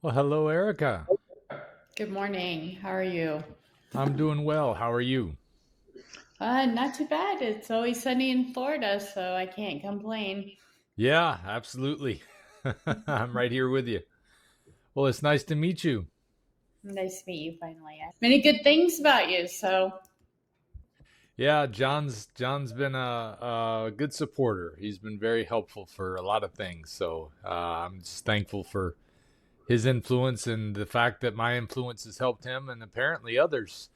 Well, hello, Erica. Good morning. How are you? I'm doing well. How are you? Not too bad. It's always sunny in Florida, so I can't complain. Yeah, absolutely. I'm right here with you. Well, it's nice to meet you. Nice to meet you finally. Many good things about you. So, Yeah, John's been a good supporter. He's been very helpful for a lot of things. So I'm just thankful for his influence and the fact that my influence has helped him and apparently others.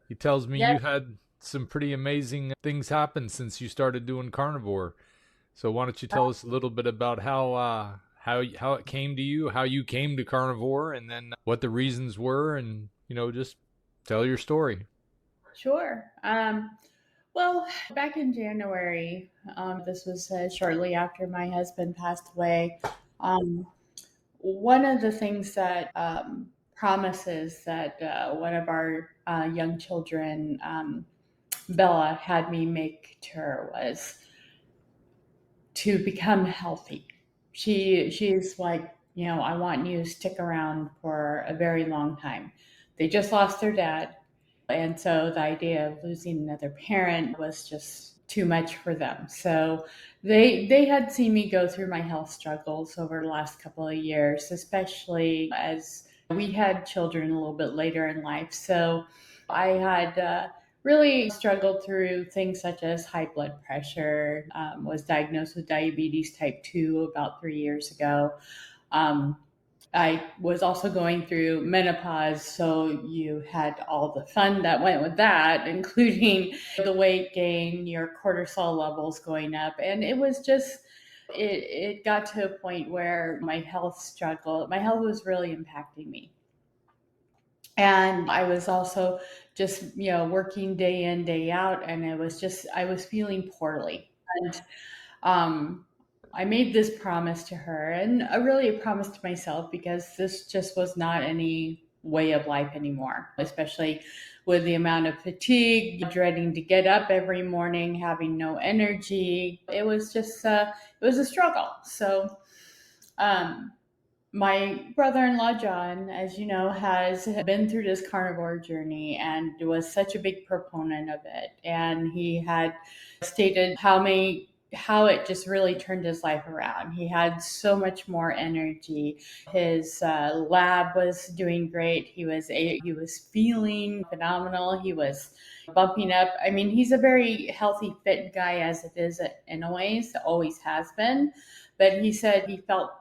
He tells me yep. you had some pretty amazing things happen since you started doing carnivore. So why don't you tell us a little bit about how it came to you, how you came to carnivore, and then what the reasons were, and just tell your story. Sure. Well, back in January, this was shortly after my husband passed away. Um, One of the things that promises that one of our young children, Bella, had me make to her was to become healthy. She's like, I want you to stick around for a very long time. They just lost their dad, and so the idea of losing another parent was just too much for them. So they had seen me go through my health struggles over the last couple of years, especially as we had children a little bit later in life. So I had really struggled through things such as high blood pressure, was diagnosed with diabetes type 2 about 3 years ago. Um, I was also going through menopause, so you had all the fun that went with that, including the weight gain, your cortisol levels going up. And it was just, it got to a point where my health was really impacting me. And I was also just, working day in, day out, and I was feeling poorly. And um, I made this promise to her, and really a promise to myself, because this just was not any way of life anymore, especially with the amount of fatigue, dreading to get up every morning, having no energy. It was a struggle. So, um, my brother-in-law John, as you know, has been through this carnivore journey and was such a big proponent of it. And he had stated how it just really turned his life around. He had so much more energy. His lab was doing great. He was feeling phenomenal. He was bumping up. I mean, he's a very healthy, fit guy as it is in ways, always has been. But he said he felt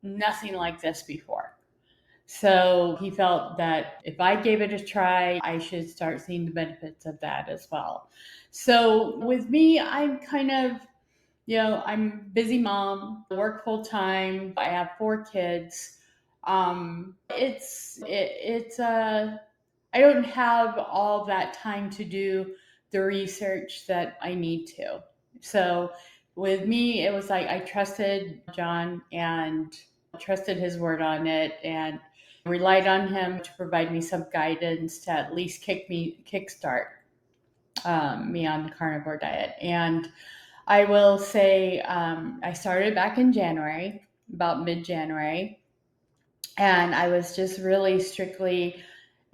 nothing like this before. So he felt that if I gave it a try, I should start seeing the benefits of that as well. So with me, I'm kind of, I'm a busy mom, work full time. I have 4 kids. I don't have all that time to do the research that I need to. So with me, it was like I trusted John and trusted his word on it, and relied on him to provide me some guidance to at least kickstart me on the carnivore diet. And I will say, I started back in January, about mid January, and I was just really strictly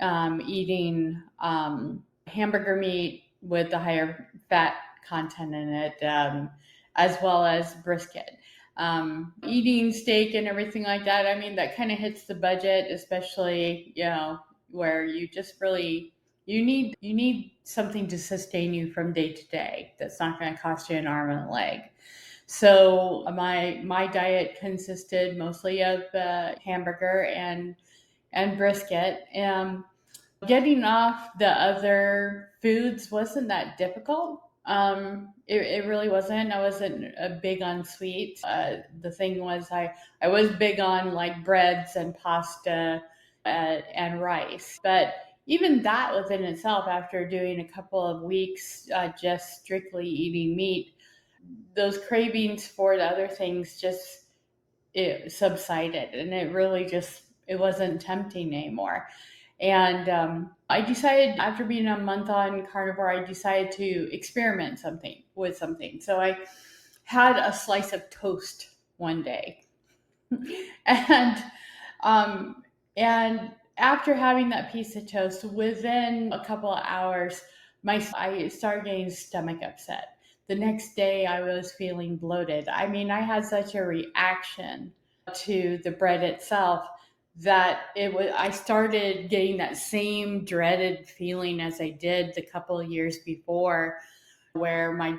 eating hamburger meat with the higher fat content in it, as well as brisket. Eating steak and everything like that, I mean, that kind of hits the budget, especially, where you just really you need something to sustain you from day to day. That's not going to cost you an arm and a leg. So my diet consisted mostly of hamburger and brisket. Getting off the other foods wasn't that difficult. It really wasn't. I wasn't big on sweets. The thing was, I was big on like breads and pasta and rice. But even that within itself, after doing a couple of weeks just strictly eating meat, those cravings for the other things just it subsided, and it really just it wasn't tempting anymore. And I decided, after being a month on carnivore, I decided to experiment something with something. So I had a slice of toast one day, and Um, and after having that piece of toast, within a couple of hours, I started getting stomach upset. The next day, I was feeling bloated. I mean, I had such a reaction to the bread itself that I started getting that same dreaded feeling as I did the couple of years before, where my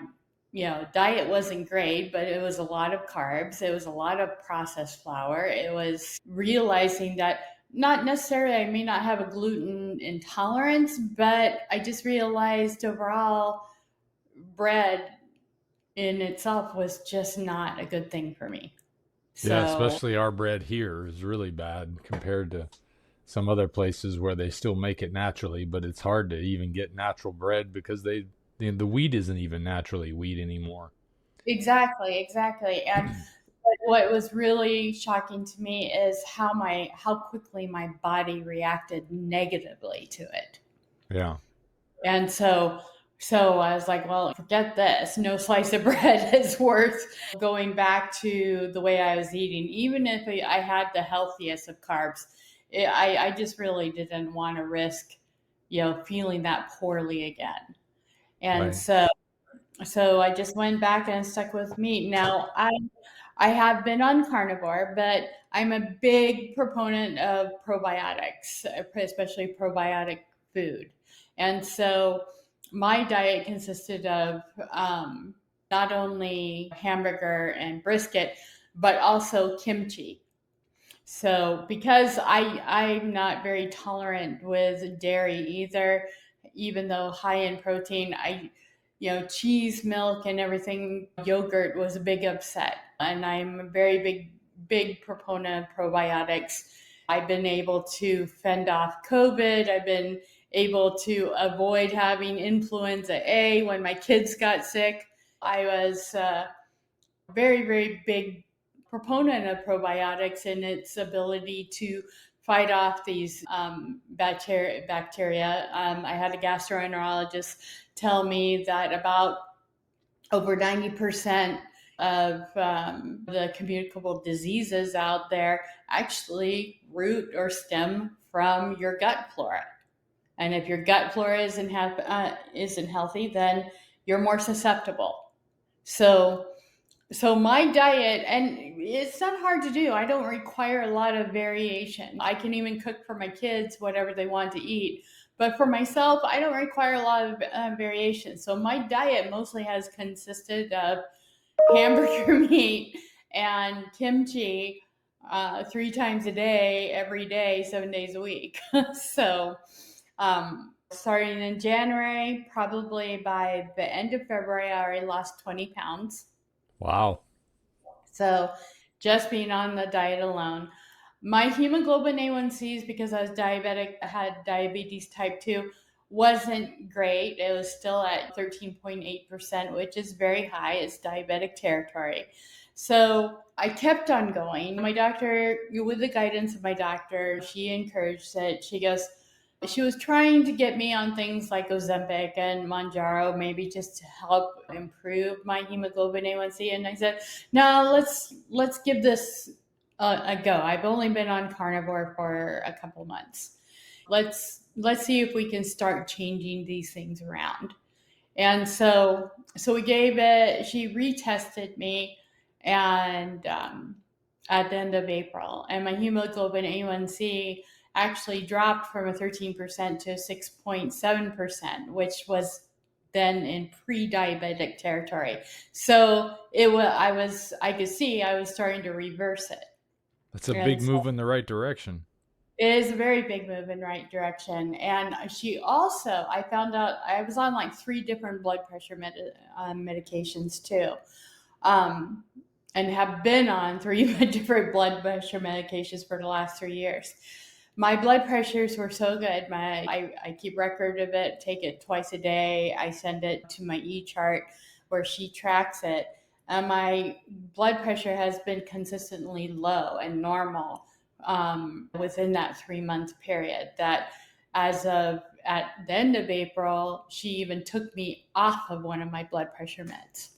diet wasn't great, but it was a lot of carbs, it was a lot of processed flour. It was realizing that not necessarily I may not have a gluten intolerance, but I just realized overall bread in itself was just not a good thing for me. Yeah, So especially our bread here is really bad compared to some other places where they still make it naturally, but it's hard to even get natural bread because the wheat isn't even naturally wheat anymore. exactly. And what was really shocking to me is how quickly my body reacted negatively to it. Yeah. And so I was like, well, forget this. No slice of bread is worth going back to the way I was eating, even if I had the healthiest of carbs. I just really didn't want to risk, feeling that poorly again. And Right. so I just went back and stuck with meat. Now I have been on carnivore, but I'm a big proponent of probiotics, especially probiotic food. And so my diet consisted of not only hamburger and brisket, but also kimchi. So because I'm not very tolerant with dairy either, even though high in protein, cheese, milk, and everything, yogurt was a big upset. And I'm a very big proponent of probiotics. I've been able to fend off COVID. I've been able to avoid having influenza A when my kids got sick. I was very big proponent of probiotics and its ability to fight off these bacteria. I had a gastroenterologist tell me that about over 90% of the communicable diseases out there actually root or stem from your gut flora. And if your gut flora isn't healthy, then you're more susceptible. So my diet, and it's not hard to do. I don't require a lot of variation. I can even cook for my kids whatever they want to eat. But for myself, I don't require a lot of variation. So my diet mostly has consisted of hamburger meat and kimchi 3 times a day, every day, 7 days a week. So starting in January, probably by the end of February, I already lost 20 pounds. Wow. So just being on the diet alone. My hemoglobin A1Cs, because I was diabetic, I had diabetes type 2, wasn't great. It was still at 13.8%, which is very high. It's diabetic territory. So I kept on going. My doctor, with the guidance of my doctor, she encouraged it. She was trying to get me on things like Ozempic and Manjaro, maybe just to help improve my hemoglobin A1C. And I said, no, let's give this a go. I've only been on carnivore for a couple months. Let's see if we can start changing these things around. And so we gave it. She retested me, and at the end of April, and my hemoglobin A1C actually dropped from a 13% to 6.7%, which was then in pre-diabetic territory. So I could see I was starting to reverse it. That's a big And so move in the right direction. it is a very big move in right direction. And she also, I found out I was on like 3 different blood pressure medications too. Um, and have been on 3 different blood pressure medications for the last 3 years. My blood pressures were so good. I keep record of it, take it twice a day. I send it to my e-chart where she tracks it. And my blood pressure has been consistently low and normal within that 3 month period. That as of at the end of April, she even took me off of one of my blood pressure meds.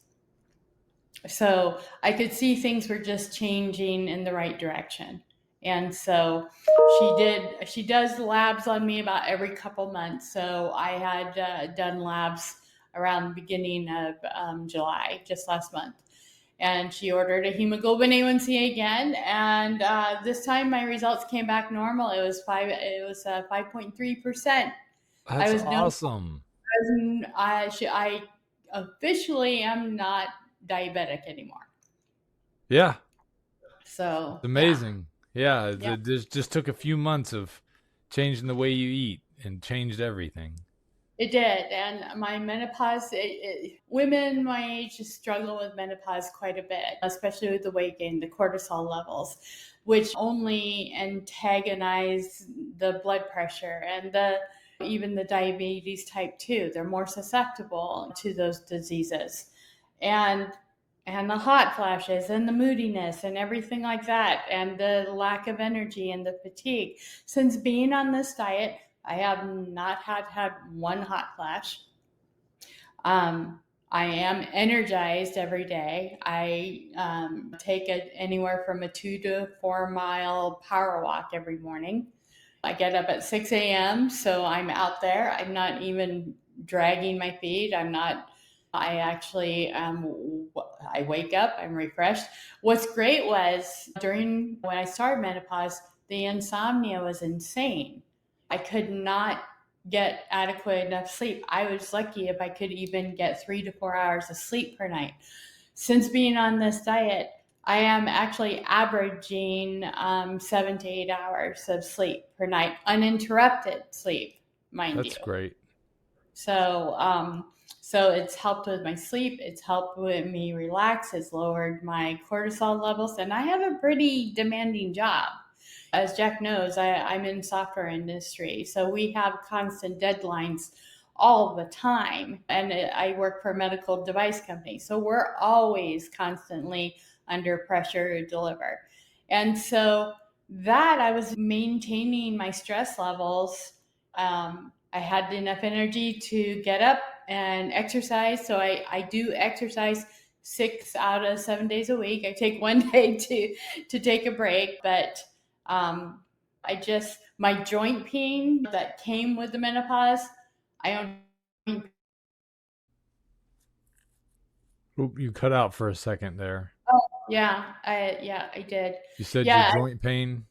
So I could see things were just changing in the right direction. And so she does labs on me about every couple months. So I had done labs around the beginning of July, just last month. And she ordered a hemoglobin A1C again, and this time my results came back normal. It was 5.3%. I That's was no, awesome. I officially am not diabetic anymore. Yeah, So it's yeah, amazing. Yeah, yeah. it just took a few months of changing the way you eat and changed everything. It did, and my menopause. Women my age just struggle with menopause quite a bit, especially with the weight gain, the cortisol levels, which only antagonize the blood pressure and the even the diabetes type 2. They're more susceptible to those diseases, and the hot flashes and the moodiness and everything like that, and the lack of energy and the fatigue. Since being on this diet, I have not had one hot flash. Um, I am energized every day. I take anywhere from a 2 to 4 mile power walk every morning. I get up at 6 a.m., so I'm out there. I'm not even dragging my feet. I'm not. I actually, I wake up, I'm refreshed. What's great was during when I started menopause, the insomnia was insane. I could not get adequate enough sleep. I was lucky if I could even get 3 to 4 hours of sleep per night. Since being on this diet, I am actually averaging 7 to 8 hours of sleep per night, uninterrupted sleep, mind you. That's great. So, so it's helped with my sleep. It's helped with me relax. It's lowered my cortisol levels, and I have a pretty demanding job. As Jack knows, I'm in software industry, so we have constant deadlines all the time, and I work for a medical device company, so we're always constantly under pressure to deliver. And so that I was maintaining my stress levels. I had enough energy to get up and exercise. So I do exercise 6 out of 7 days a week. I take one day to take a break, but I just my joint pain that came with the menopause. I don't. Oop, you cut out for a second there. Oh yeah, I did. You said your Yeah, joint pain.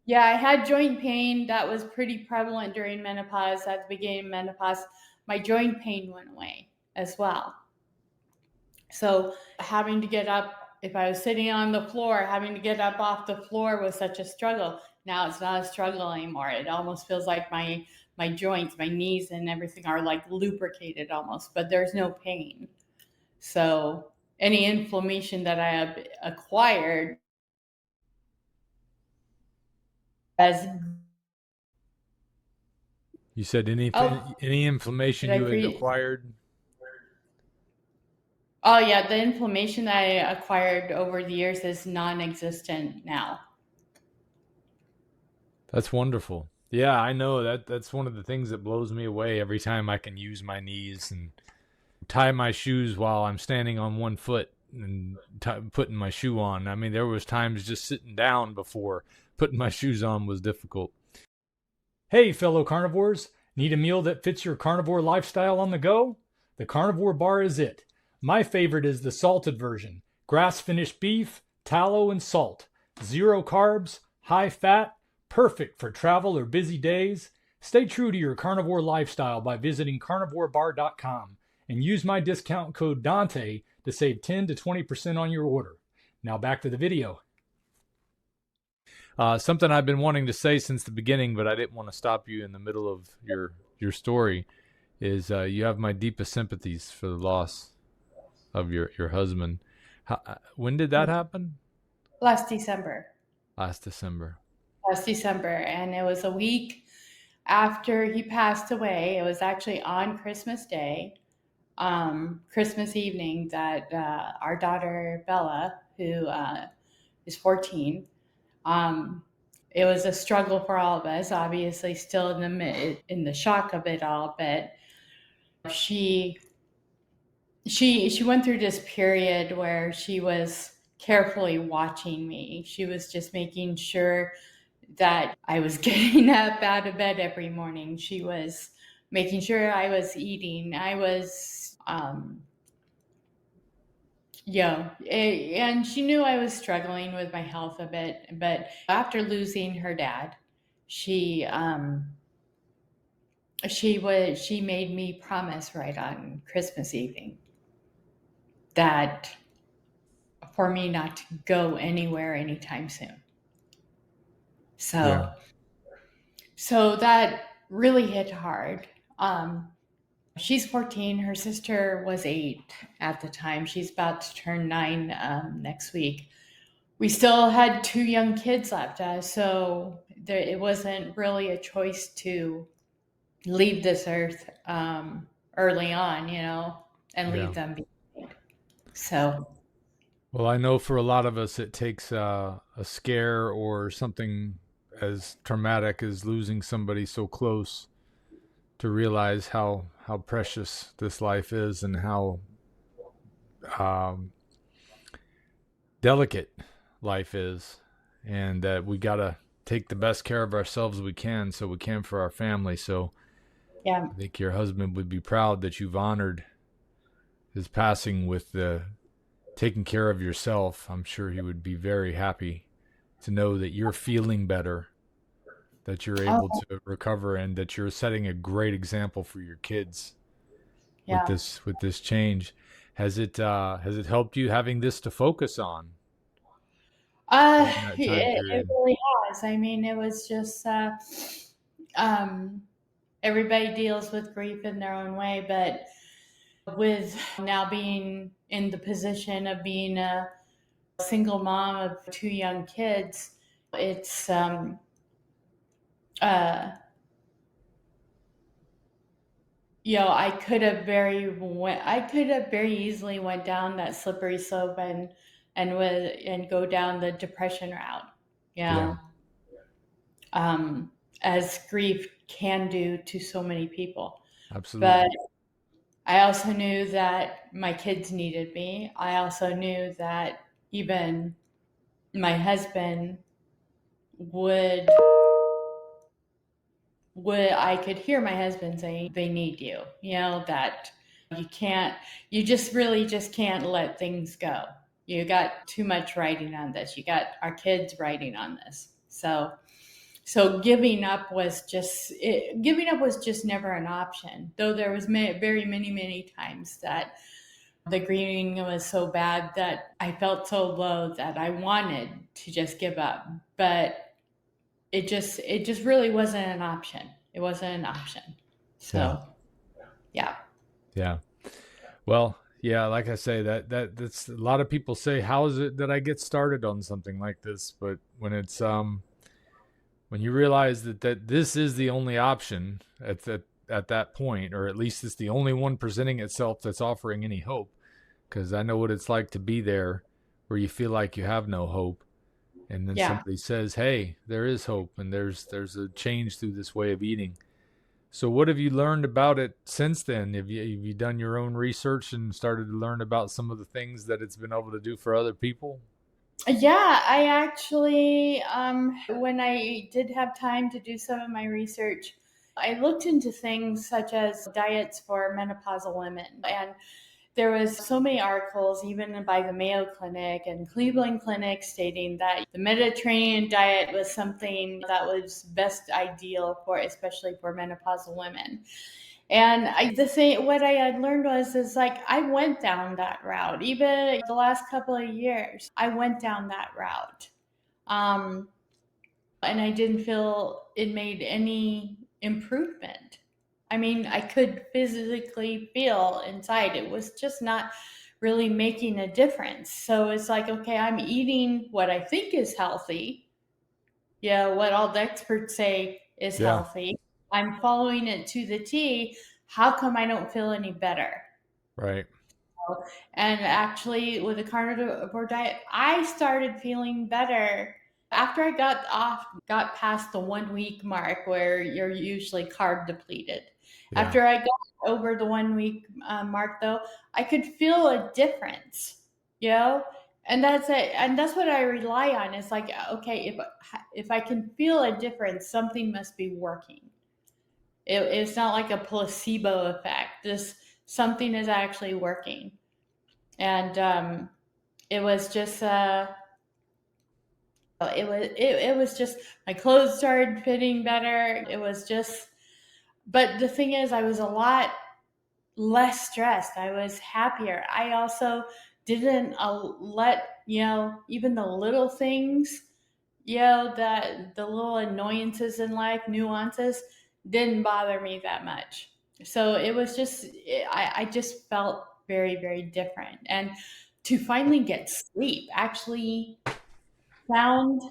yeah, I had joint pain that was pretty prevalent during menopause. At the beginning of menopause, my joint pain went away as well. So having to get up, if I was sitting on the floor, having to get up off the floor was such a struggle. Now it's not a struggle anymore. It almost feels like my joints, my knees, and everything are like lubricated almost, but there's no pain. So any inflammation that I have acquired as You said oh, any did inflammation I you had pre? acquired. Oh yeah, the inflammation that I acquired over the years is non-existent now. That's wonderful. Yeah, I know that's one of the things that blows me away every time I can use my knees and tie my shoes while I'm standing on one foot and putting my shoe on. I mean, there was times just sitting down before putting my shoes on was difficult. Hey, fellow carnivores, need a meal that fits your carnivore lifestyle on the go? The Carnivore Bar is it. My favorite is the salted version. Grass-finished beef, tallow, and salt. Zero carbs, high fat, perfect for travel or busy days. Stay true to your carnivore lifestyle by visiting carnivorebar.com and use my discount code Dante to save 10 to 20% on your order. Now back to the video. Something I've been wanting to say since the beginning, but I didn't want to stop you in the middle of your story. Is you have my deepest sympathies for the loss of your husband. When did that happen? Last December. Last December. Last December, and it was a week after he passed away. It was actually on Christmas Day, Christmas evening, that our daughter Bella, who is 14, um, it was a struggle for all of us. Obviously, still in the shock of it all, but she she went through this period where she was carefully watching me. She was just making sure that I was getting up out of bed every morning. She was making sure I was eating. I was, and she knew I was struggling with my health a bit. But after losing her dad, she, she made me promise right on Christmas evening that for me not to go anywhere anytime soon. Yeah. So so that really hit hard. Um, she's 14. Her sister was 8 at the time. She's about to turn 9 next week. We still had 2 young kids left, so it wasn't really a choice to leave this earth early on, and Yeah. leave them behind. So, Well, I know for a lot of us, it takes a scare or something as traumatic as losing somebody so close to realize how precious this life is and how um, delicate life is, and that we gotta take the best care of ourselves we can, so we can for our family. So yeah. I think your husband would be proud that you've honored his passing with the taking care of yourself. I'm sure he would be very happy to know that you're feeling better, that you're able Oh, to recover, and that you're setting a great example for your kids yeah. with this change. Has it helped you having this to focus on during that time It period? really has. I mean, it was just um, everybody deals with grief in their own way, but with now being in the position of being a single mom of 2 young kids, it's uh, I could have very easily went down that slippery slope and go down the depression route. You Yeah, know, um, as grief can do to so many people. But absolutely. I also knew that my kids needed me. I also knew that even my husband would I could hear my husband saying they need you. That you can't you just really just can't let things go. You got too much writing on this. You got our kids writing on this. So giving up was just never an option. Though there was very many times that the grieving was so bad that I felt so low that I wanted to just give up. But it just really wasn't an option. It wasn't an option. Yeah, So yeah. yeah. Well, yeah, like I say, that's a lot of people say, how is it that I get started on something like this? But when you realize that this is the only option at that point, or at least it's the only one presenting itself that's offering any hope, because I know what it's like to be there where you feel like you have no hope, and then Yeah. somebody says, "Hey, there is hope, and there's a change through this way of eating." So, what have you learned about it since then? Have you done your own research and started to learn about some of the things that it's been able to do for other people? Yeah, I actually, when I did have time to do some of my research, I looked into things such as diets for menopausal women. And there was so many articles, even by the Mayo Clinic and Cleveland Clinic, stating that the Mediterranean diet was something that was best ideal for, especially for menopausal women. And what I had learned is like I went down that route. Even the last couple of years, I went down that route. Um, and I didn't feel it made any improvement. I mean, I could physically feel inside. It was just not really making a difference. So it's like, okay, I'm eating what I think is healthy. Yeah, what all the experts say is Yeah, healthy. I'm following it to the T. How come I don't feel any better? right. And actually, with the carnivore diet, I started feeling better after I got past the 1 week mark where you're usually carb depleted. Yeah, After I got over the 1 week mark, though, I could feel a difference, you know? And that's it. And that's what I rely on. It's like, okay, if I can feel a difference, something must be working. It's not like a placebo effect. This something is actually working. And it was just it was just my clothes started fitting better. It was just, but the thing is, I was a lot less stressed. I was happier. I also didn't let, even the little things, the little annoyances in life, nuances, didn't bother me that much. So it was just, I just felt very, very different. And to finally get sleep, actually found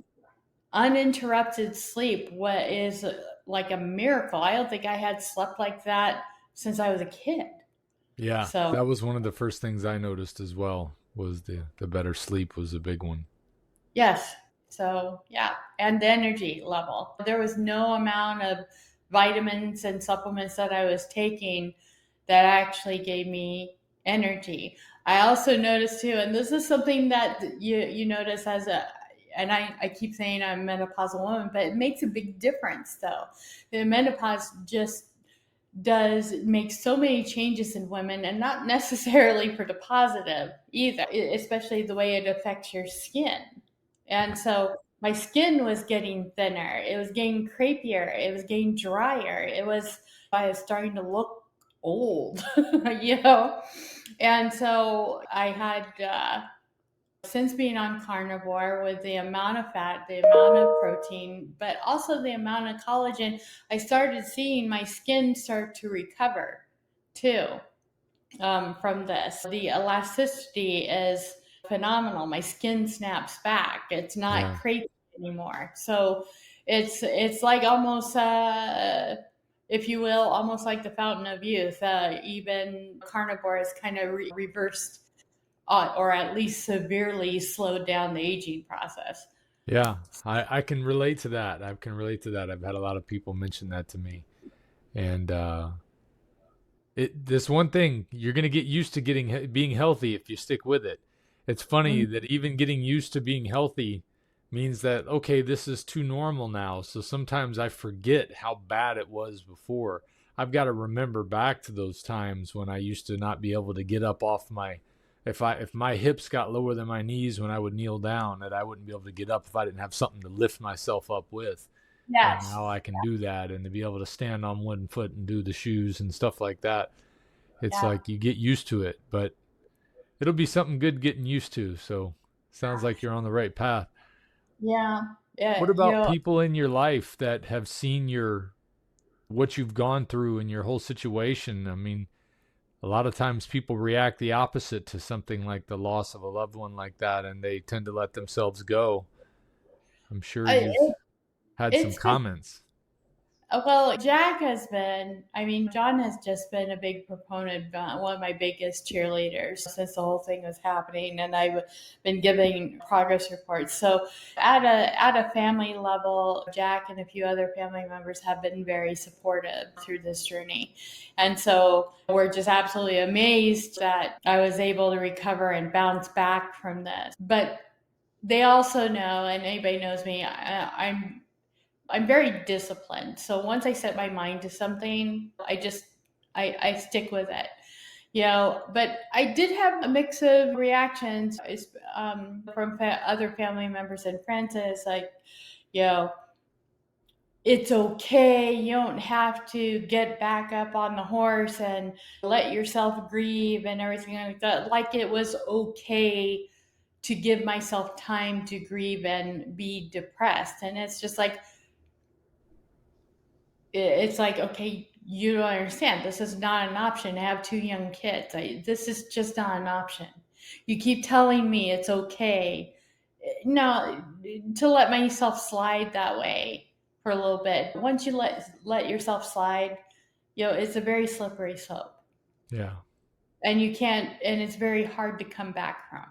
uninterrupted sleep, what is like a miracle. I don't think I had slept like that since I was a kid. Yeah, So, that was one of the first things I noticed as well. Was the better sleep was a big one. yes. So, yeah. And the energy level. There was no amount of vitamins and supplements that I was taking that actually gave me energy. I also noticed too, and this is something that you notice as a, and I keep saying I'm a menopausal woman, but it makes a big difference though. The menopause just does make so many changes in women, and not necessarily for the positive either, especially the way it affects your skin. And so my skin was getting thinner, it was getting crepier, it was getting drier, I was starting to look old, you know. And so I had since being on carnivore, with the amount of fat, the amount of protein, but also the amount of collagen, I started seeing my skin start to recover too, from this. The elasticity is phenomenal. My skin snaps back. It's not Yeah, crepey anymore. So it's like almost, if you will, almost like the fountain of youth. Even carnivore has kind of reversed, or at least severely slowed down the aging process. yeah, I can relate to that. I can relate to that. I've had a lot of people mention that to me, and this one thing you're gonna get used to being healthy if you stick with it. It's funny Mhm. that even getting used to being healthy means that okay, this is too normal now. So sometimes I forget how bad it was before. I've got to remember back to those times when I used to not be able to get up off my if my hips got lower than my knees when I would kneel down, that I wouldn't be able to get up if I didn't have something to lift myself up with. And Yes. now I can do that, and to be able to stand on one foot and do the shoes and stuff like that. It's Yeah. like you get used to it, but it'll be something good getting used to. So sounds like you're on the right path. Yeah. What Yeah. about people in your life that have seen what you've gone through and your whole situation? I mean, a lot of times people react the opposite to something like the loss of a loved one like that, and they tend to let themselves go. I'm sure I, you've had some it's been, comments. well, Jack has been, I mean, John has just been a big proponent, one of my biggest cheerleaders since the whole thing was happening. And I've been giving progress reports. So at a family level, Jack and a few other family members have been very supportive through this journey. And so we're just absolutely amazed that I was able to recover and bounce back from this. But they also know, and anybody knows me, I'm very disciplined. So once I set my mind to something, I stick with it. But I did have a mix of reactions, from other family members and friends. And it's like, you know, it's okay. You don't have to get back up on the horse and let yourself grieve and everything like that. Like it was okay to give myself time to grieve and be depressed. And it's just like, it's like, okay, you don't understand, this is not an option to have two young kids. This is just not an option. You keep telling me it's okay, no, to let myself slide that way for a little bit. Once you let yourself slide, it's a very slippery slope, Yeah. and you can't, and it's very hard to come back from.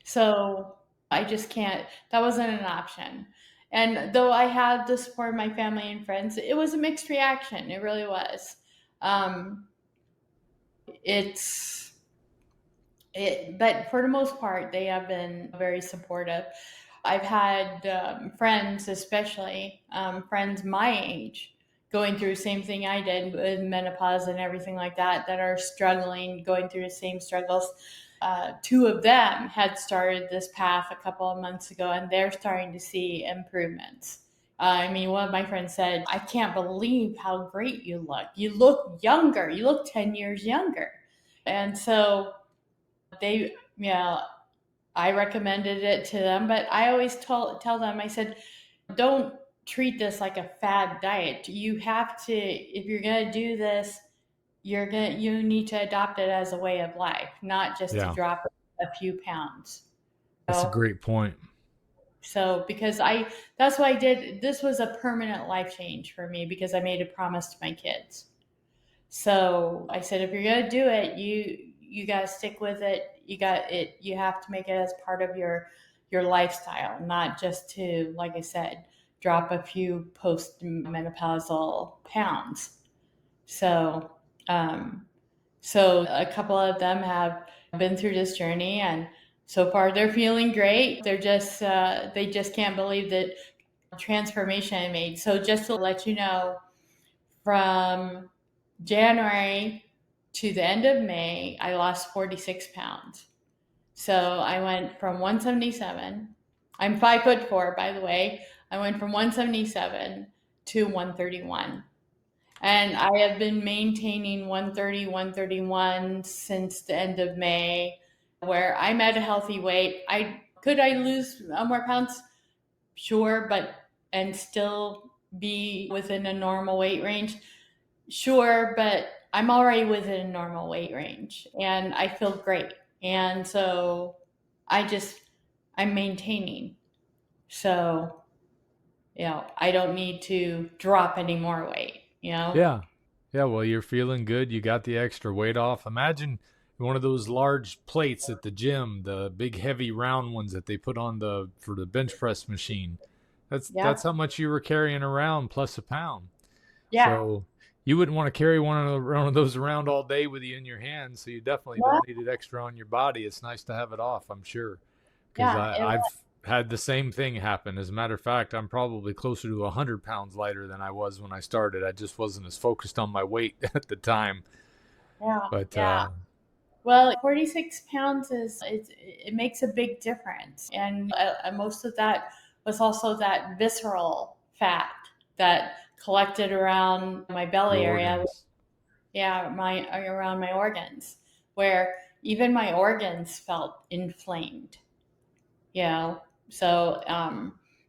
So I just can't, that wasn't an option. And though I had the support of my family and friends, it was a mixed reaction. It really was. Um, it's But for the most part, they have been very supportive. I've had friends, especially friends my age, going through the same thing I did with menopause and everything like that, that are struggling, going through the same struggles. Two of them had started this path a couple of months ago, and they're starting to see improvements. I mean, one of my friends said, I can't believe how great you look. You look younger. You look 10 years younger. And so they, I recommended it to them, but I always tell them, I said, don't treat this like a fad diet. You have to, if you're going to do this, you need to adopt it as a way of life, not just to Yeah, drop a few pounds. that's a So, great point. so because that's what I did. This was a permanent life change for me because I made a promise to my kids. So I said, if you're gonna do it, you gotta stick with it. You got it. You have to make it as part of your lifestyle, not just to, like I said, drop a few post menopausal pounds. So, um, so a couple of them have been through this journey, and so far they're feeling great. They just can't believe that transformation I made. So just to let you know, from January to the end of May, I lost 46 pounds. So I went from 177. I'm 5'4", by the way. I went from 177 to 131. And I have been maintaining 130, 131 since the end of May, where I'm at a healthy weight. Could I lose more pounds? Sure, but and still be within a normal weight range. Sure, but I'm already within a normal weight range and I feel great. And so I just, I'm maintaining. So, I don't need to drop any more weight, Yeah. Yeah, well, you're feeling good. You got the extra weight off. Imagine one of those large plates at the gym, the big heavy round ones that they put on the for the bench press machine. That's Yeah. how much you were carrying around plus a pound. Yeah. So you wouldn't want to carry one of those around all day with you in your hand. So you definitely Yeah. don't need it extra on your body. It's nice to have it off, I'm sure, because Yeah. I've had the same thing happen. As a matter of fact, I'm probably closer to 100 pounds lighter than I was when I started. I just wasn't as focused on my weight at the time. Yeah. But Yeah. Well, 46 pounds it makes a big difference. And most of that was also that visceral fat that collected around my your belly area. organs. Yeah, my around my organs, where even my organs felt inflamed. You know, so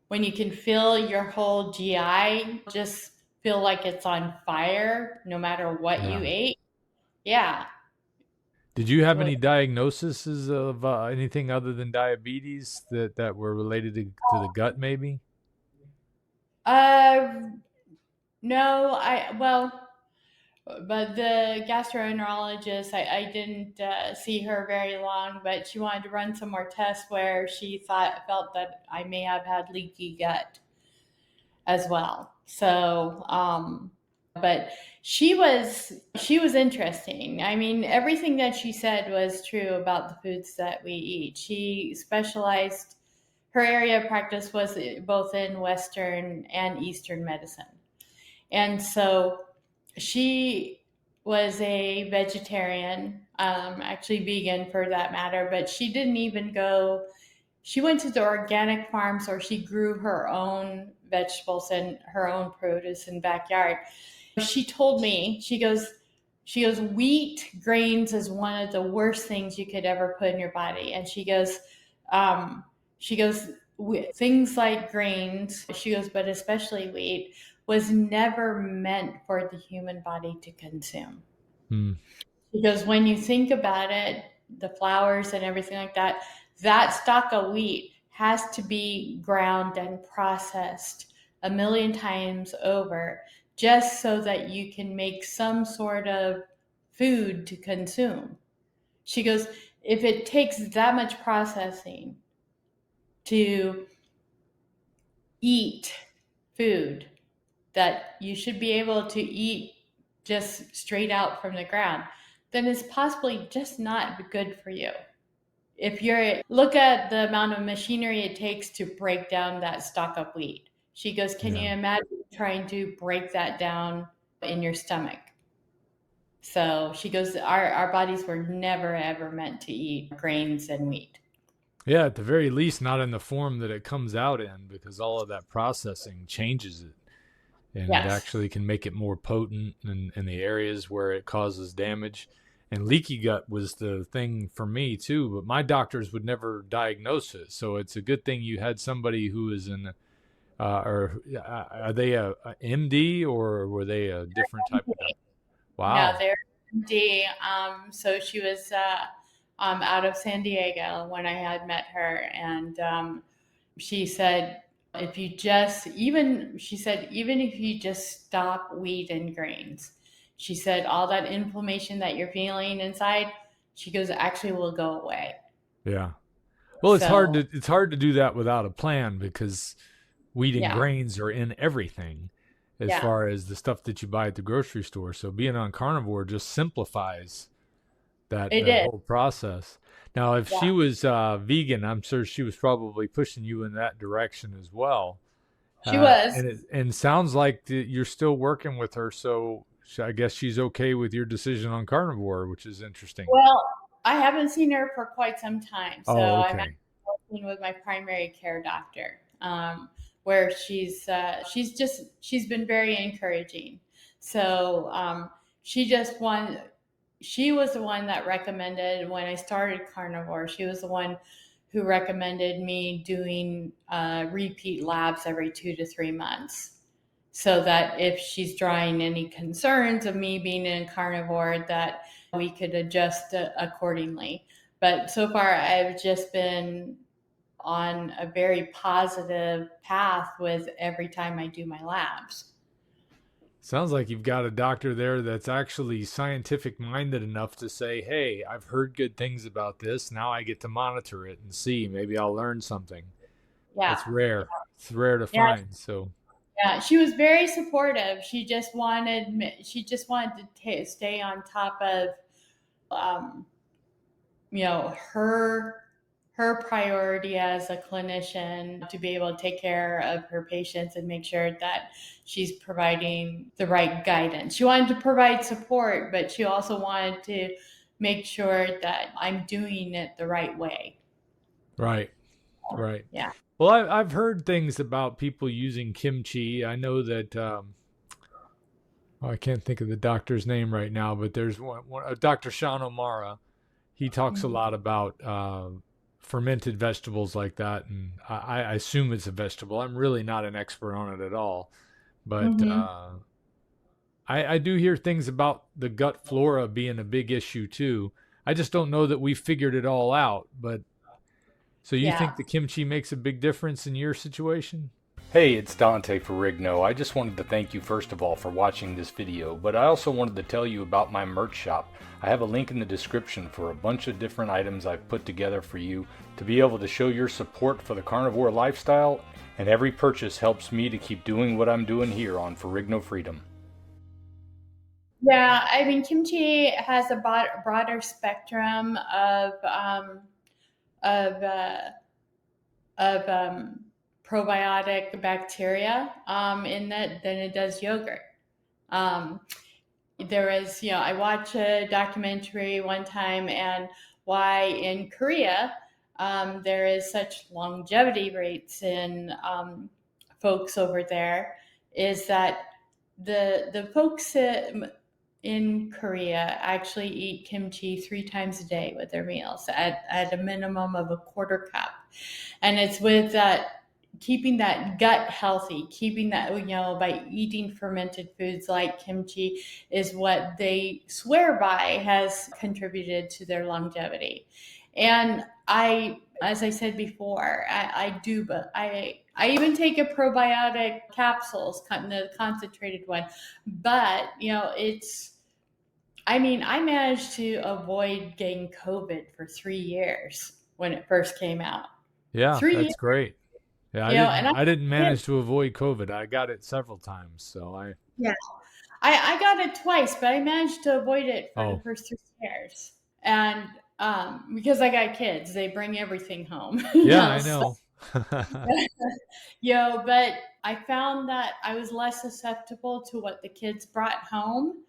when you can feel your whole GI just feel like it's on fire, no matter what you Yeah. ate. Yeah. Did you have any diagnoses of anything other than diabetes that were related to the gut, maybe? Uh, no, but the gastroenterologist, I didn't see her very long, but she wanted to run some more tests where she felt that I may have had leaky gut as well. So, but she was interesting. I mean, everything that she said was true about the foods that we eat. She specialized. Her area of practice was both in Western and Eastern medicine, and so she was a vegetarian, actually vegan for that matter, but she didn't even go. She went to the organic farms, or she grew her own vegetables and her own produce in backyard. She told me, she goes, wheat grains is one of the worst things you could ever put in your body. And um, she goes, things like grains, she goes, but especially wheat, was never meant for the human body to consume. Hmm. Because when you think about it, the flours and everything like that, that stalk of wheat has to be ground and processed a million times over just so that you can make some sort of food to consume. She goes, if it takes that much processing to eat food that you should be able to eat just straight out from the ground, then it's possibly just not good for you. if you're look at the amount of machinery it takes to break down that stalk of wheat. She goes, can Yeah. you imagine trying to break that down in your stomach? So she goes, our bodies were never ever meant to eat grains and wheat. Yeah, at the very least, not in the form that it comes out in, because all of that processing changes it. And it Yes. actually can make it more potent in the areas where it causes damage. And leaky gut was the thing for me too, but my doctors would never diagnose it. So it's a good thing you had somebody who is an or are they a MD or were they a different type of doctor? No, Wow. they're D. So she was out of San Diego when I had met her, and she said, if you just even she said even if you just stop wheat and grains, she said all that inflammation that you're feeling inside, she goes, actually will go away. Yeah. Well, So it's hard to do that without a plan because wheat and yeah, grains are in everything as yeah, far as the stuff that you buy at the grocery store. So being on carnivore just simplifies it that did. whole process. Now, if Yeah, she was vegan, I'm sure she was probably pushing you in that direction as well. she was. And sounds like you're still working with her, so I guess she's okay with your decision on carnivore, which is interesting. Well, I haven't seen her for quite some time, so Oh, I'm okay. working with my primary care doctor, where she's been very encouraging. So she just won. She was the one that recommended when I started carnivore. She was the one who recommended me doing repeat labs every 2 to 3 months, so that if she's drawing any concerns of me being in carnivore, that we could adjust accordingly. But so far, I've just been on a very positive path with every time I do my labs. Sounds like you've got a doctor there that's actually scientific minded enough to say, hey, I've heard good things about this. Now I get to monitor it and see. Maybe I'll learn something. Yeah, That's rare. It's rare to yeah, find. So, yeah. She was very supportive. She just wanted to stay on top of, um, her priority as a clinician to be able to take care of her patients and make sure that she's providing the right guidance. She wanted to provide support, but she also wanted to make sure that I'm doing it the right way. right, right. Yeah. Well, I've heard things about people using kimchi. I know that I can't think of the doctor's name right now, but there's Dr. Sean O'Mara. He talks a Mhm. lot about fermented vegetables like that, and I assume it's a vegetable. I'm really not an expert on it at all, but Mhm. I do hear things about the gut flora being a big issue too. I just don't know that we figured it all out. But so you Yeah. think the kimchi makes a big difference in your situation? Hey, it's Dante Ferrigno. I just wanted to thank you first of all for watching this video, but I also wanted to tell you about my merch shop. I have a link in the description for a bunch of different items I've put together for you to be able to show your support for the carnivore lifestyle, and every purchase helps me to keep doing what I'm doing here on Ferrigno Freedom. Yeah, I mean, kimchi has a broader spectrum of of probiotic bacteria in that than it does yogurt. Um, there is, I watched a documentary one time, and why in Korea there is such longevity rates in folks over there is that the folks in Korea actually eat kimchi 3 times a day with their meals at a minimum of a quarter cup. And it's with that keeping that gut healthy, keeping that, by eating fermented foods like kimchi is what they swear by has contributed to their longevity. And as I said before, I do, but I even take a probiotic capsules, the concentrated one. But I mean, I managed to avoid getting COVID for 3 years when it first came out. Yeah, 3 years, that's great. Yeah, and I didn't did. manage to avoid COVID. I got it several times, so I Yeah, I got it twice, but I managed to avoid it for the oh, first 3 years. And because I got kids, they bring everything home. Yeah, I So, know. but I found that I was less susceptible to what the kids brought home.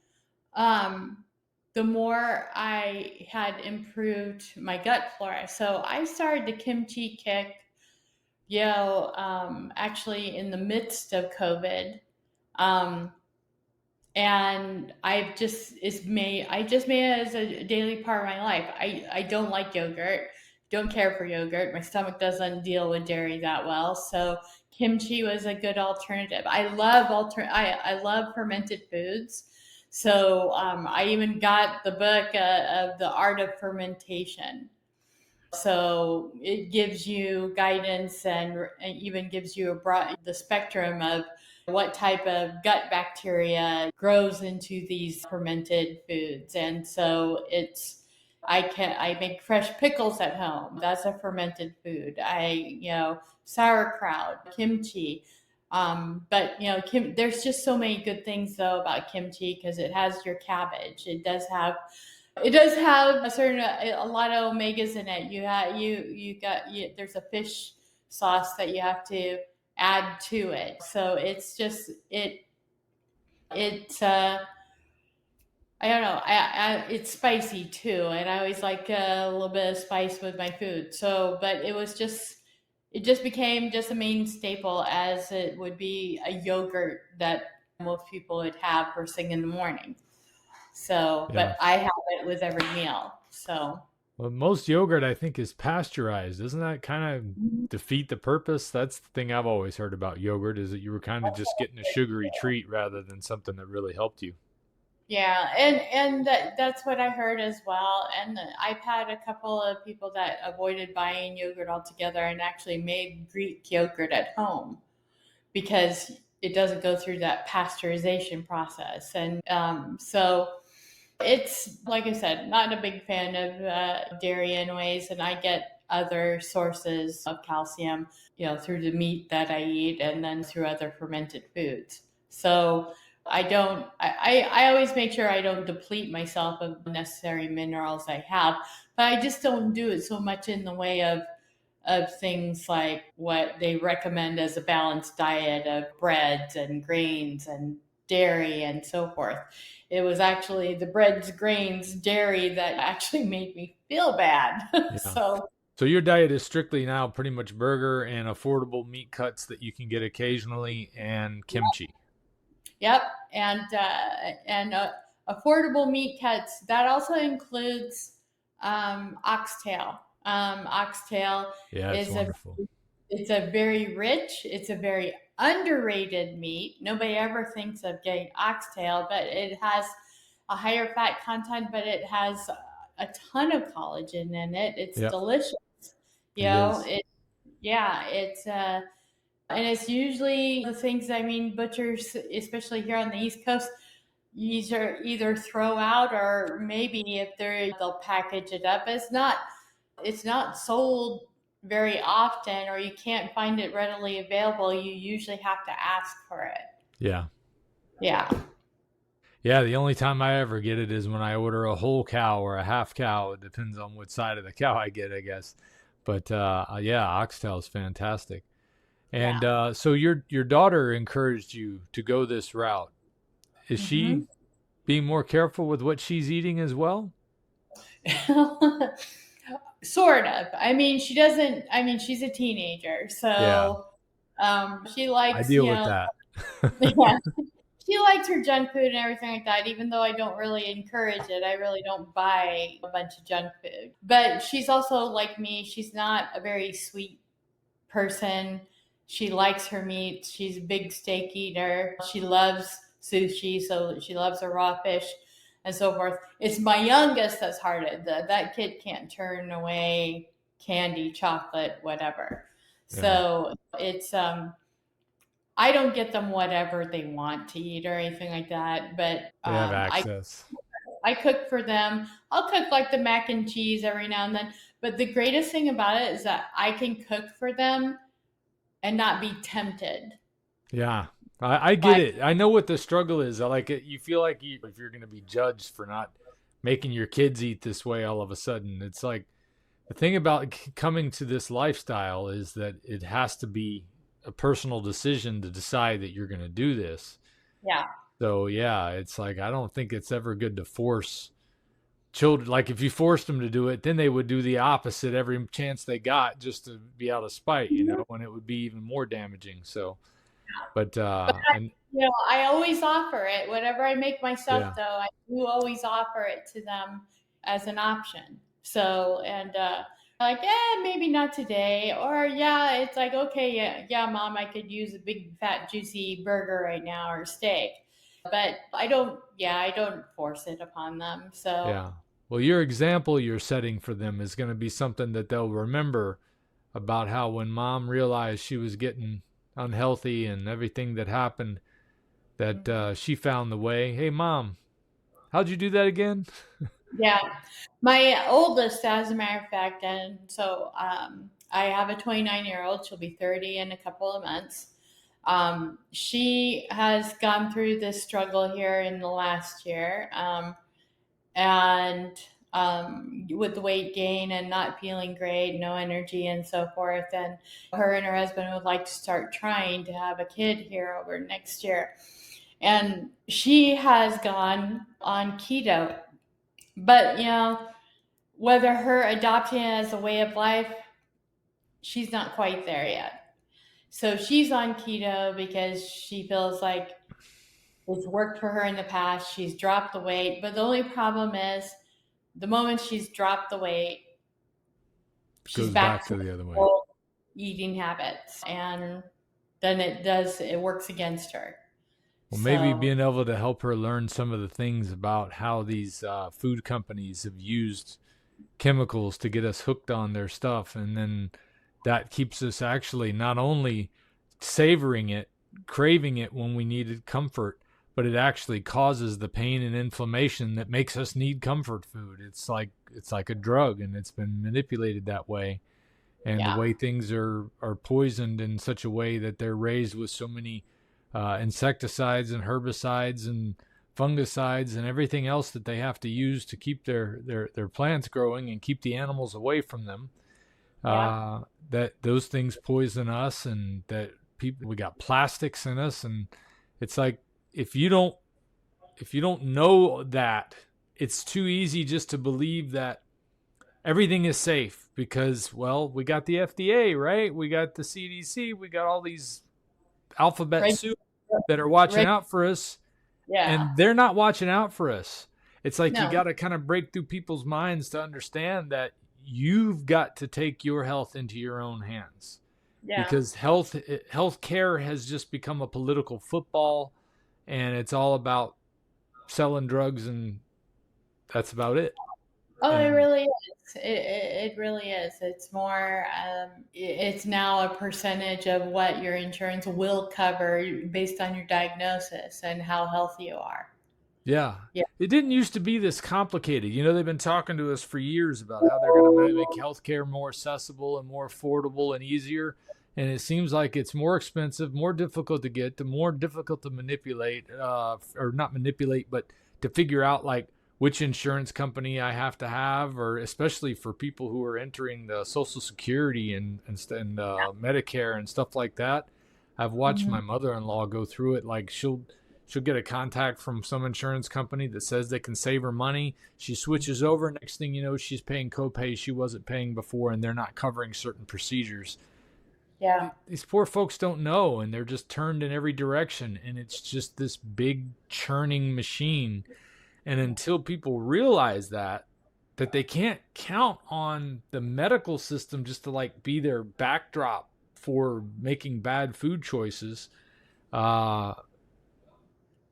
Um, the more I had improved my gut flora. So I started the kimchi kick, actually in the midst of COVID. Um, and I just made it as a daily part of my life. I don't like yogurt, don't care for yogurt. My stomach doesn't deal with dairy that well, so kimchi was a good alternative. I love fermented foods, so I even got the book of the art of fermentation. So it gives you guidance and even gives you a broad the spectrum of what type of gut bacteria grows into these fermented foods. And so I make fresh pickles at home. That's a fermented food. Sauerkraut, kimchi. But there's just so many good things though about kimchi because it has your cabbage. It does have a lot of omegas in it. There's a fish sauce that you have to add to it. So it's I don't know. It's spicy too, and I always like a little bit of spice with my food. So, but it just became just a main staple as it would be a yogurt that most people would have first thing in the morning. So, Yeah. but I have it with every meal. So, Well, most yogurt I think is pasteurized. Doesn't that kind of defeat the purpose? That's the thing I've always heard about yogurt is that you were kind of just getting a sugary treat rather than something that really helped you. yeah, and that's what I heard as well. And I've had a couple of people that avoided buying yogurt altogether and actually made Greek yogurt at home because it doesn't go through that pasteurization process. And so it's like I said, not a big fan of dairy anyways, and I get other sources of calcium, through the meat that I eat and then through other fermented foods. So I don't. I always make sure I don't deplete myself of necessary minerals I have, but I just don't do it so much in the way of things like what they recommend as a balanced diet of breads and grains and dairy and so forth. It was actually the breads, grains, dairy that actually made me feel bad. Yeah. So, So your diet is strictly now pretty much burger and affordable meat cuts that you can get occasionally and kimchi. yep, and affordable meat cuts. That also includes oxtail. Oxtail Yeah, it's is a wonderful. it's a very rich, it's a very underrated meat. Nobody ever thinks of getting oxtail, but it has a higher fat content, but it has a ton of collagen in it. It's Yep, delicious. You it know, is. it yeah, it's and it's usually the things I mean butchers, especially here on the East Coast, either throw out or maybe if they'll package it up. It's not sold very often or you can't find it readily available. You usually have to ask for it. Yeah. Yeah. Yeah, the only time I ever get it is when I order a whole cow or a half cow. It depends on which side of the cow I get, I guess. But yeah, oxtail is fantastic. And Yeah. so your daughter encouraged you to go this route. Is she Hmm. being more careful with what she's eating as well? Sort of. I mean, she doesn't, I mean, she's a teenager. Yeah, So she I likes, deal with that. yeah, she likes her junk food and everything like that, even though I don't really encourage it. I really don't buy a bunch of junk food. But she's also like me. She's not a very sweet person. She likes her meat. She's a big steak eater. She loves sushi, so she loves her raw fish and so forth. It's my youngest that's hearted. That kid can't turn away candy, chocolate, whatever. Yeah, So it's I don't get them whatever they want to eat or anything like that, but they have access. I cook for them. I'll cook like the mac and cheese every now and then. But the greatest thing about it is that I can cook for them and not be tempted. Yeah, I get Like, it. I know what the struggle is. I like it. You feel like if you're going to be judged for not making your kids eat this way all of a sudden. It's like the thing about coming to this lifestyle is that it has to be a personal decision to decide that you're going to do this. Yeah. So yeah, it's like I don't think it's ever good to force children. Like if you forced them to do it, then they would do the opposite every chance they got just to be out of spite, and it would be even more damaging. So, but But and I always offer it. Whatever I make myself, yeah, though, I do always offer it to them as an option. So, and like, yeah, maybe not today, or yeah, it's like, okay, yeah, mom, I could use a big, fat, juicy burger right now or steak, but I don't force it upon them. So, yeah. Well, your example you're setting for them is going to be something that they'll remember about how when mom realized she was getting unhealthy and everything that happened, that she found the way. Hey, mom, how'd you do that again? yeah, my oldest, as a matter of fact, and so I have a 29-year-old. She'll be 30 in a couple of months. She has gone through this struggle here in the last year, and with the weight gain and not feeling great, no energy, and so forth. And her and her husband would like to start trying to have a kid here over next year. And she has gone on keto, but whether her adopting it as a way of life, she's not quite there yet. So she's on keto because she feels like it's worked for her in the past. She's dropped the weight, but the only problem is the moment she's dropped the weight, she's Goes back back to to the other way. old eating habits, and then it works against her. Well, maybe So being able to help her learn some of the things about how these food companies have used chemicals to get us hooked on their stuff, and then that keeps us actually not only savoring it, craving it when we needed comfort, but it actually causes the pain and inflammation that makes us need comfort food. It's like a drug, and it's been manipulated that way. And the yeah, way things are poisoned in such a way that they're raised with so many insecticides and herbicides and fungicides and everything else that they have to use to keep their plants growing and keep the animals away from them. yeah. That those things poison us, and that we got plastics in us, and it's like if you don't know that, it's too easy just to believe that everything is safe because, well, we got the FDA, right? We got the CDC, we got all these alphabet Right, soup that are watching right. out for us, Yeah. and they're not watching out for us. It's like you No. got to kind of break through people's minds to understand that you've got to take your health into your own hands, Yeah. because health care has just become a political football, and it's all about selling drugs, and that's about it. Oh, it And really is. It really is. It's more, it's now a percentage of what your insurance will cover based on your diagnosis and how healthy you are. yeah, Yeah. it didn't used to be this complicated. They've been talking to us for years about how they're going to make healthcare more accessible and more affordable and easier. And it seems like it's more expensive, more difficult to get, more difficult to manipulate, or not manipulate, but to figure out like which insurance company I have to have, or especially for people who are entering the Social Security and Medicare and stuff like that. I've watched Mhm. my mother-in-law go through it. Like she'll get a contact from some insurance company that says they can save her money. She switches over. Next thing you know, she's paying copays she wasn't paying before, and they're not covering certain procedures. Yeah. These poor folks don't know, and they're just turned in every direction, and it's just this big churning machine. And until people realize that they can't count on the medical system just to like be their backdrop for making bad food choices, uh,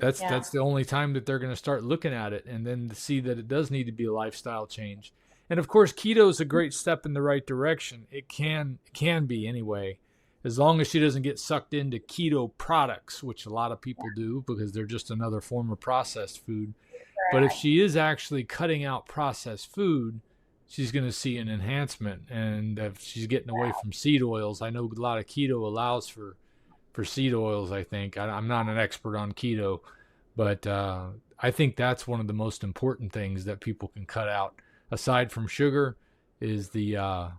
Yeah. that's the only time that they're going to start looking at it, and then to see that it does need to be a lifestyle change. And of course, keto is a great step in the right direction. It can be anyway, as long as she doesn't get sucked into keto products, which a lot of people do because they're just another form of processed food. But if Correct. she is actually cutting out processed food, she's going to see an enhancement. And if she's getting away from seed oils, I know a lot of keto allows for seed oils. I think I'm not an expert on keto, but I think that's one of the most important things that people can cut out aside from sugar is the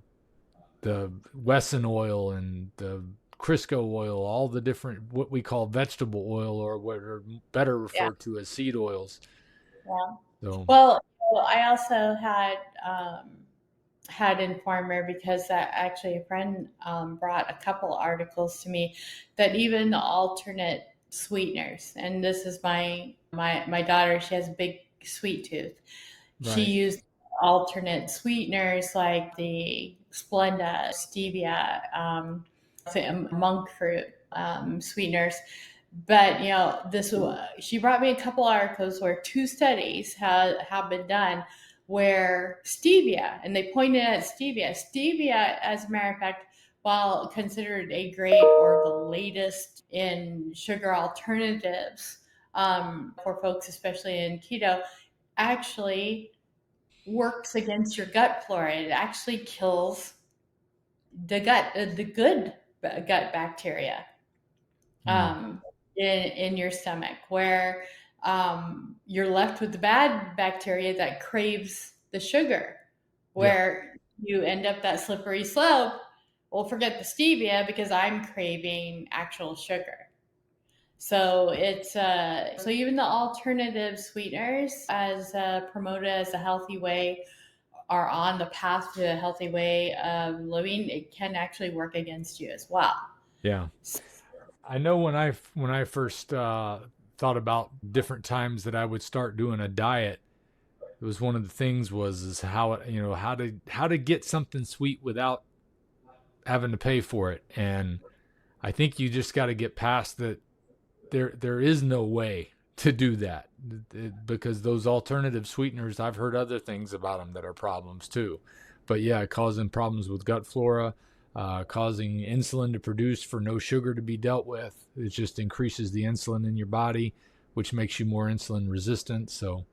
Wesson oil and the Crisco oil, all the different what we call vegetable oil or what are better Yeah. referred to as seed oils. Yeah. So, Well, I also had Informer because actually a friend brought a couple articles to me that even the alternate sweeteners, and this is my daughter, she has a big sweet tooth. She right. used alternate sweeteners like the Splenda, stevia, monk fruit sweeteners. But this she brought me a couple articles where two studies have been done where stevia, and they pointed at stevia, as a matter of fact, while considered a great or the latest in sugar alternatives for folks, especially in keto, actually works against your gut flora. It actually kills the good gut bacteria Mm, in your stomach, where you're left with the bad bacteria that craves the sugar, yep. where you end up that slippery slope. Well, forget the stevia because I'm craving actual sugar. So so even the alternative sweeteners, as promoted as a healthy way, are on the path to a healthy way of living, it can actually work against you as well. Yeah. I know when I first thought about different times that I would start doing a diet, it was one of the things was is how it, how to get something sweet without having to pay for it. And I think you just got to get past that there is no way to do that because those alternative sweeteners, I've heard other things about them that are problems too. But yeah, causing problems with gut flora, causing insulin to produce for no sugar to be dealt with. It just increases the insulin in your body, which makes you more insulin resistant. So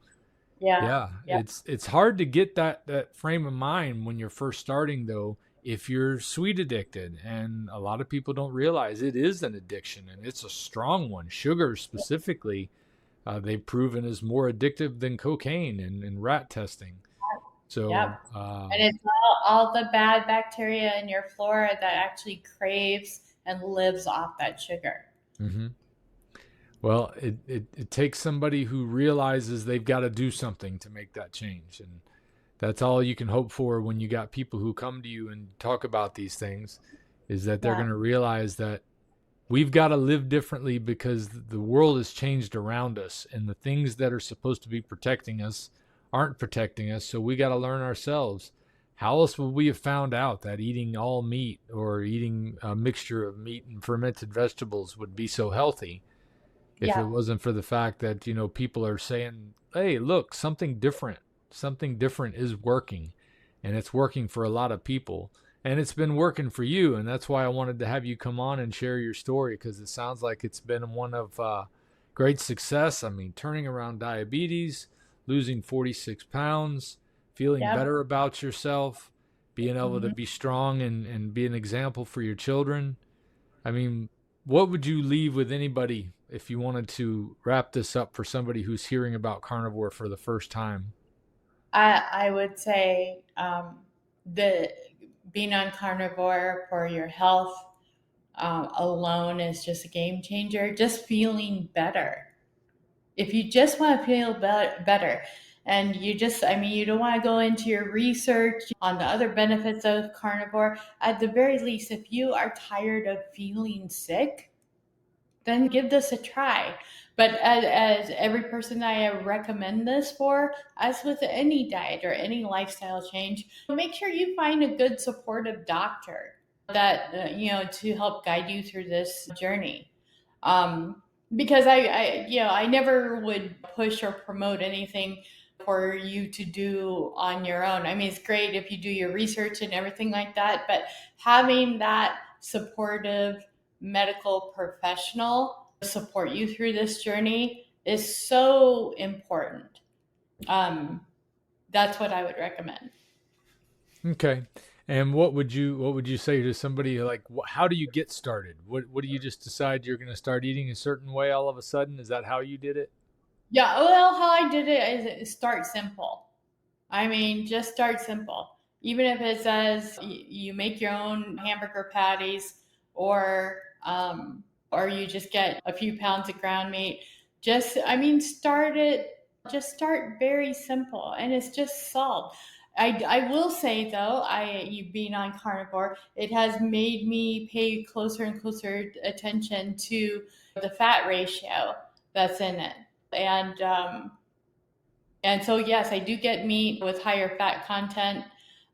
Yeah. yeah, Yeah. it's hard to get that frame of mind when you're first starting though if you're sweet addicted, and a lot of people don't realize it is an addiction and it's a strong one. Sugar specifically, they've proven is more addictive than cocaine in rat testing. So Yep. And it's all the bad bacteria in your flora that actually craves and lives off that sugar. mhm. Well, it takes somebody who realizes they've got to do something to make that change. And that's all you can hope for when you got people who come to you and talk about these things is that they're Yeah. going to realize that we've got to live differently because the world has changed around us and the things that are supposed to be protecting us aren't protecting us. So we got to learn ourselves. How else would we have found out that eating all meat or eating a mixture of meat and fermented vegetables would be so healthy if it Yeah. wasn't for the fact that, people are saying, hey, look, something different is working, and it's working for a lot of people. And it's been working for you. And that's why I wanted to have you come on and share your story because it sounds like it's been one of great success. I mean, turning around diabetes, losing 46 pounds, feeling Yep. better about yourself, being able to Mhm. be strong and be an example for your children. I mean, what would you leave with anybody if you wanted to wrap this up for somebody who's hearing about carnivore for the first time? I would say the being on carnivore for your health alone is just a game changer. Just feeling better. If you just want to feel better, and I mean, you don't want to go into your research on the other benefits of carnivore, at the very least, if you are tired of feeling sick, then give this a try. But as every person I recommend this for, as with any diet or any lifestyle change, make sure you find a good supportive doctor that to help guide you through this journey. Um, because I never would push or promote anything for you to do on your own. I mean, it's great if you do your research and everything like that, but having that supportive medical professional support you through this journey is so important. Um, that's what I would recommend. Okay. And what would you say to somebody like how do you get started? What do you just decide you're going to start eating a certain way all of a sudden? Is that how you did it? Yeah, well, how I did it is start simple. I mean, just start simple. Even if it says you make your own hamburger patties, or or you just get a few pounds of ground meat. Just, I mean, start it. Just start very simple, and it's just salt. I will say though, you being on carnivore, it has made me pay closer and closer attention to the fat ratio that's in it, and so yes, I do get meat with higher fat content.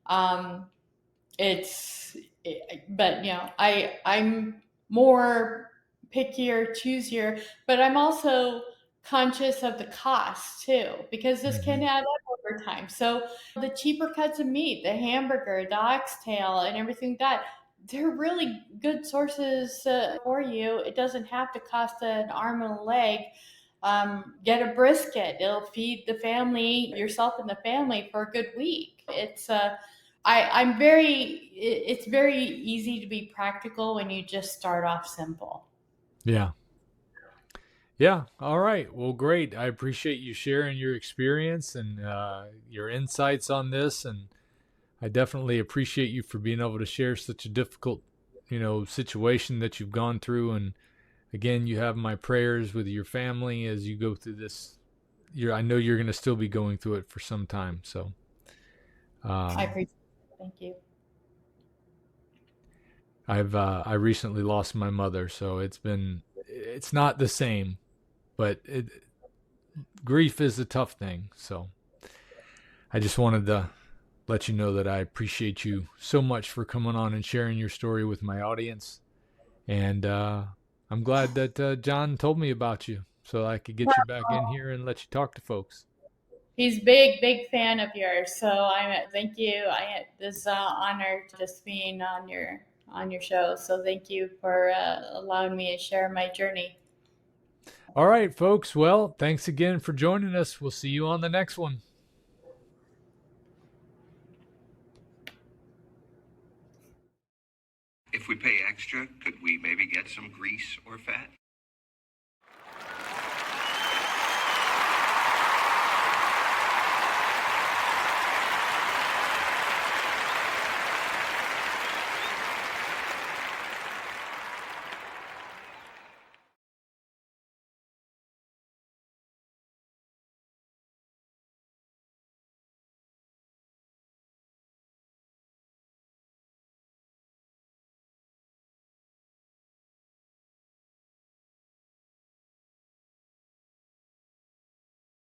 Um, it's but I'm more pickier, choosier, but I'm also conscious of the cost too, because this can Hmm. add up over time. So the cheaper cuts of meat, the hamburger, the oxtail, and everything like that, they're really good sources for you. It doesn't have to cost an arm and a leg. Get a brisket, it'll feed the family, yourself and the family, for a good week. I'm very, it's very easy to be practical when you just start off simple. Yeah. Yeah. All right. Well, great. I appreciate you sharing your experience and your insights on this. And I definitely appreciate you for being able to share such a difficult, situation that you've gone through. And again, you have my prayers with your family as you go through this. I know you're going to still be going through it for some time. So, I um, appreciate it. Thank you. I recently lost my mother, so it's not the same, but grief is a tough thing. So I just wanted to let you know that I appreciate you so much for coming on and sharing your story with my audience. And I'm glad that John told me about you so I could get you back in here and let you talk to folks. He's big fan of yours, so I thank you. I this honor just being on your show. So thank you for allowing me to share my journey. All right, folks. Well, thanks again for joining us. We'll see you on the next one. If we pay extra, could we maybe get some grease or fat?